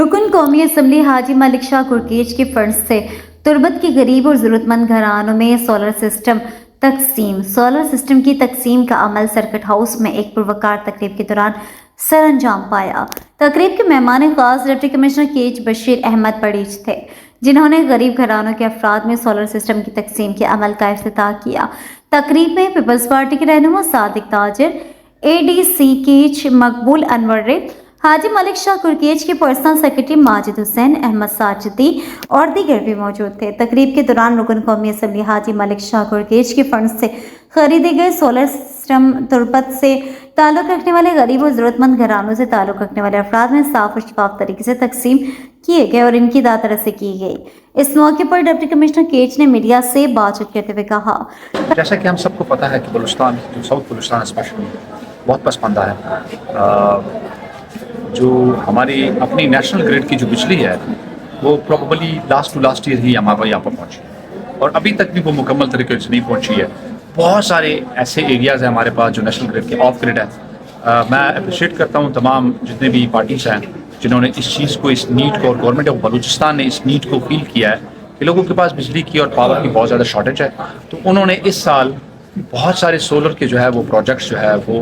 रुकन कौमी असम्बली हाजी मलिक शाह कुरकेज के फंड से तुर्बत के गरीब और ज़रूरतमंद घरानों में सोलर सिस्टम की तकसीम का अमल सर्किट हाउस में एक पुरवकार तकरीब के दौरान सर अंजाम पाया। तकरीब के मेहमान खास deputy commissioner KH Bashir Ahmed पड़ीज थे, जिन्होंने गरीब घरानों के अफराद में सोलर सिस्टम की तकसीम के अमल का इफ्तिताह किया। तकरीब में पीपल्स पार्टी के रहनुमा सादिक ताजिर, ADC केएच मकबूल अनवर, हाजी मलिक शाह कुरकेज के पर्सनल सेक्रेटरी माजिद हुसैन, अहमद साजिदी और दीगर भी मौजूद थे। तकरीब के दौरान रुकन कौमी असम्बली हाजी मलिक शाह कुरकेज के फंड से खरीदे गए सोलर सिस्टम तुर्बत से ताल्लुक़ रखने वाले गरीब और ज़रूरतमंद घरानों से ताल्लुक़ रखने वाले अफराद में साफ और शफाफ तरीके से तकसीम किए गए और इनकी दातरसी की गई। इस मौके पर डिप्टी कमिश्नर केएच ने मीडिया से बातचीत करते हुए कहा, जैसा कि हम सबको पता है कि बलूचिस्तान, जो साउथ बलूचिस्तान स्पेशली बहुत पसमानदा है। जो हमारी अपनी नेशनल ग्रिड की जो बिजली है वो प्रॉबली लास्ट ईयर ही हमारे यहाँ पर पहुँची और अभी तक भी वो मुकम्मल तरीके से नहीं पहुँची है। बहुत सारे ऐसे एरियाज़ हैं हमारे पास जो नेशनल ग्रिड के ऑफ ग्रिड है। मैं अप्रिशिएट करता हूँ तमाम जितने भी पार्टीज़ हैं जिन्होंने इस चीज़ को, इस नीड को, और गवर्नमेंट ऑफ बलूचिस्तान ने इस नीड को फील किया है कि लोगों के पास बिजली की और पावर की बहुत ज़्यादा शॉर्टेज है। तो उन्होंने इस साल बहुत सारे सोलर के जो है वो प्रोजेक्ट्स जो है वो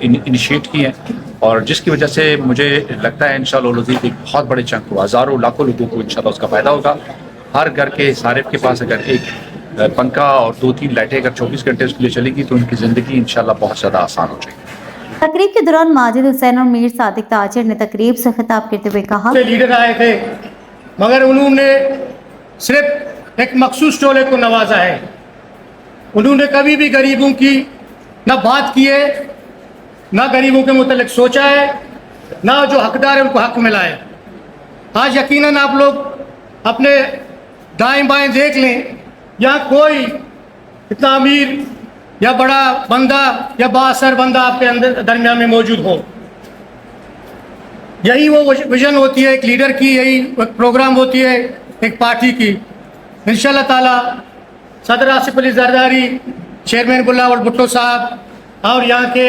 इनिशिएट किए हैं और जिसकी वजह से मुझे लगता है इंशाअल्लाह एक बहुत बड़े चंक को, हज़ारों लाखों लोगों को इंशाअल्लाह उसका फ़ायदा होगा। हर घर के सारिफ के पास अगर एक पंखा और 2-3 लाइटें अगर 24 घंटे उसके लिए चलेगी तो उनकी ज़िंदगी इंशाअल्लाह बहुत ज़्यादा आसान हो जाएगी। तकरीब के दौरान माजिद हुसैन और मीर सादिक ताजिर ने तकरीब से खिताब करते हुए कहा, लीडर आए थे मगर उन्होंने सिर्फ एक मखसूस टोले को नवाजा है। उन्होंने कभी भी गरीबों की न बात की है, ना गरीबों के मुतल्लिक सोचा है, ना जो हकदार है उनको हक मिला है। आज यकीनन आप लोग अपने दाएं बाएं देख लें, यहाँ कोई इतना अमीर या बड़ा बंदा या बाअसर बंदा आपके अंदर दरमियान में मौजूद हो। यही वो विजन होती है एक लीडर की, यही एक प्रोग्राम होती है एक पार्टी की। इंशाअल्लाह ताला सदर आसिफ अली जरदारी, चेयरमैन गुलावल भुट्टो साहब और यहाँ के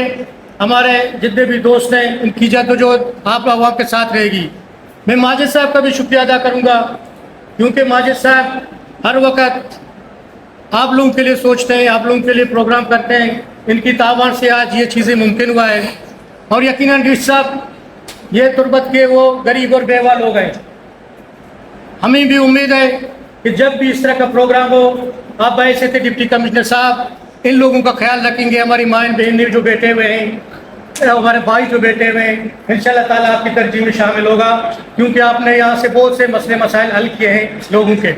हमारे जितने भी दोस्त हैं, उनकी जद्दोजहद आप आवाम के साथ रहेगी। मैं माजिद साहब का भी शुक्रिया अदा करूँगा क्योंकि माजिद साहब हर वक्त आप लोगों के लिए सोचते हैं, आप लोगों के लिए प्रोग्राम करते हैं। इनकी तावन से आज ये चीज़ें मुमकिन हुआ है और यकीनन डिश साहब ये तुर्बत के वो गरीब और बेवा लोग हैं। हमें भी उम्मीद है कि जब भी इस तरह का प्रोग्राम हो, आप बैसे थे डिप्टी कमिश्नर साहब इन लोगों का ख्याल रखेंगे। हमारी माएँ बहनें जो बैठे हुए हैं, हमारे भाई जो बैठे हुए हैं, इंशाअल्लाह ताला आपकी तरजीह में शामिल होगा क्योंकि आपने यहाँ से बहुत से मसले मसाइल हल किए हैं लोगों के।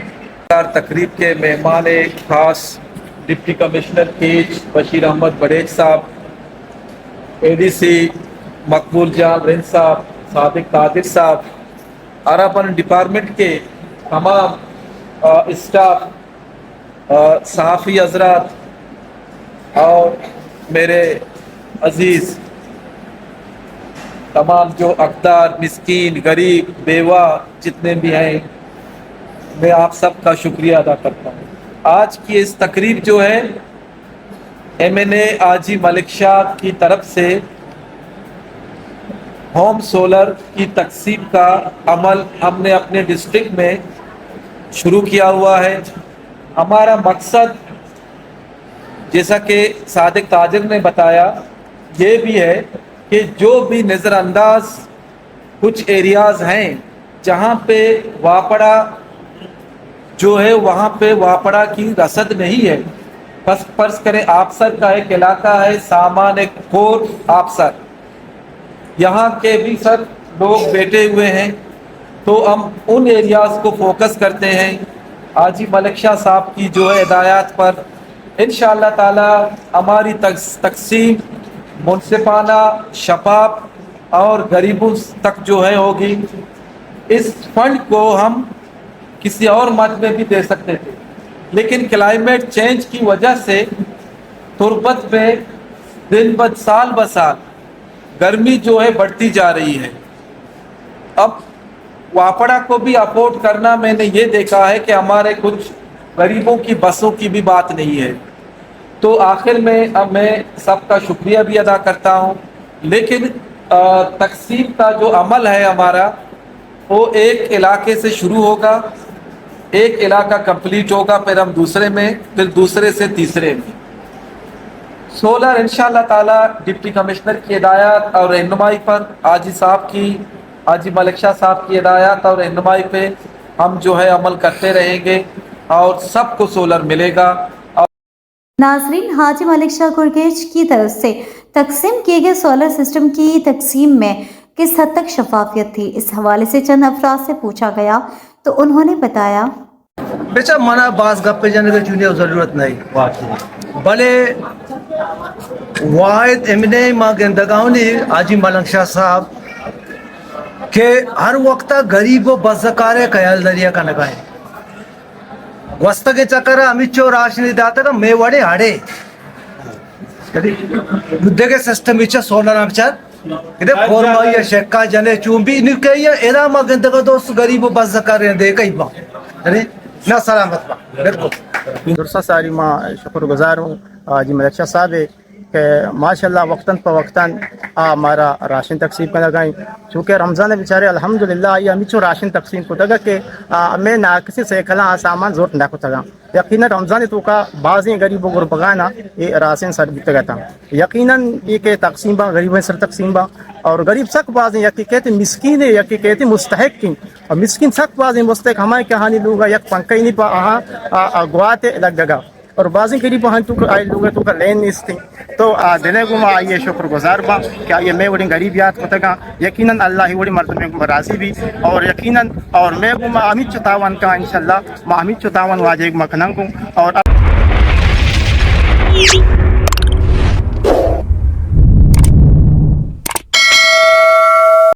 तकरीब के मेहमान खास deputy commissioner KH Bashir Ahmed पड़ीज साहब, ADC मकबूल जान रिंद साहब, सादिक ताजिर साहब और अपन डिपार्टमेंट के तमाम स्टाफ, सहाफ़ी हजरात और मेरे अजीज़ तमाम जो अक़दार, मिस्कीन, गरीब, बेवा जितने भी हैं, मैं आप सब का शुक्रिया अदा करता हूँ। आज की इस तकरीब जो है MNA हाजी मलिक शाह की तरफ से होम सोलर की तकसीम का अमल हमने अपने डिस्ट्रिक्ट में शुरू किया हुआ है। हमारा मकसद जैसा कि सादिक ताजिर ने बताया ये भी है कि जो भी नज़रअंदाज कुछ एरियाज़ हैं जहाँ पे वापड़ा जो है वहाँ पे वापड़ा की रसद नहीं है। बस फर्ज करें आपसर का एक इलाका है, सामान एक खोर आपसर, यहाँ के भी सर लोग बैठे हुए हैं। तो हम उन एरियाज़ को फोकस करते हैं। हाजी मलिक शाह साहब की जो है हिदायत पर इंशाअल्लाह ताला हमारी तकसीम मुनसिफाना, शफाफ और गरीबों तक जो है होगी। इस फंड को हम किसी और मद में भी दे सकते थे, लेकिन क्लाइमेट चेंज की वजह से तुर्बत में दिन ब साल गर्मी जो है बढ़ती जा रही है। अब वापड़ा को भी अफोर्ड करना, मैंने ये देखा है कि हमारे कुछ गरीबों की बसों की भी बात नहीं है। तो आखिर में अब मैं सबका शुक्रिया भी अदा करता हूँ, लेकिन तकसीम का जो अमल है हमारा وہ ایک علاقے سے شروع ہوگا, ایک علاقہ کمپلیٹ ہوگا, پھر ہم دوسرے میں, پھر دوسرے سے تیسرے میں. سولر انشاءاللہ تعالی ڈپٹی کمشنر کی ہدایات اور رہنمائی پر, حاجی ملک شاہ صاحب کی ہدایات اور رہنمائی پہ ہم جو ہے عمل کرتے رہیں گے اور سب کو سولر ملے گا. ناظرین, حاجی ملک شاہ گرگیج کی طرف سے تقسیم کیے گئے سولر سسٹم کی تقسیم میں کس حد تک شفافیت تھی, اس حوالے سے چند افراد سے پوچھا گیا تو انہوں نے بتایا. بیچا منا باز گپ پہ جانے کی چونی ضرورت نہیں, بھلے واحد امنے ماں گندگاؤنی حاجی ملک شاہ صاحب کہ ہر وقت غریب و بزکار خیال دریا کا نگائیں وسط کے چکر امیت چو راشنی داتا کا میں وڑے ہاڑے مدے کے سسٹم اچھا سولر اپچار کہ فورما یا شکا جنے چونبی انہوں کہ یہ ایرا ماں گندگا دوست غریب و بزکار دے کئی ماں نہ سلامت ماں بالکل درسا ساری ماں شکر گزار ہوں حاجی ملک شاہ صاحب کہ ماشاءاللہ وقتاً فوقتاً ہمارا راشن تقسیم کا لگائیں, چونکہ رمضان بیچارے الحمدللہ یہ ہمیں راشن تقسیم کو تگا کہ میں نہ کسی سے کھلا سامان زور نہ کو تگا. یقیناً رمضان تو کا بعضی غریب و غربگانا یہ راشن سر بھی تگا تھا. یقیناً یہ کہ تقسیم با غریب سر تقسیم با اور غریب سخت بازیں یقین کہتے مسکین ہے یقین کہتے مستحق کی اور مسکین سخت بازیں مستحق ہماری کہانی لوگا یک پنکھ ہی نہیں پا گواتے لگ جگہ اور بعضی غریب ہاں تو آئے لوگ تو کا لین نہیں تھی تو دنے کو میں آئیے شکر گزار با کہ آئیے میں بڑی غریب یاد کو تگا. یقیناً اللہ ہی بڑی مرتبہ کو راضی بھی اور یقیناً اور میں کو میں امید چتاون کا انشاءاللہ میں امید چتاون واجہ مکھنن کو اور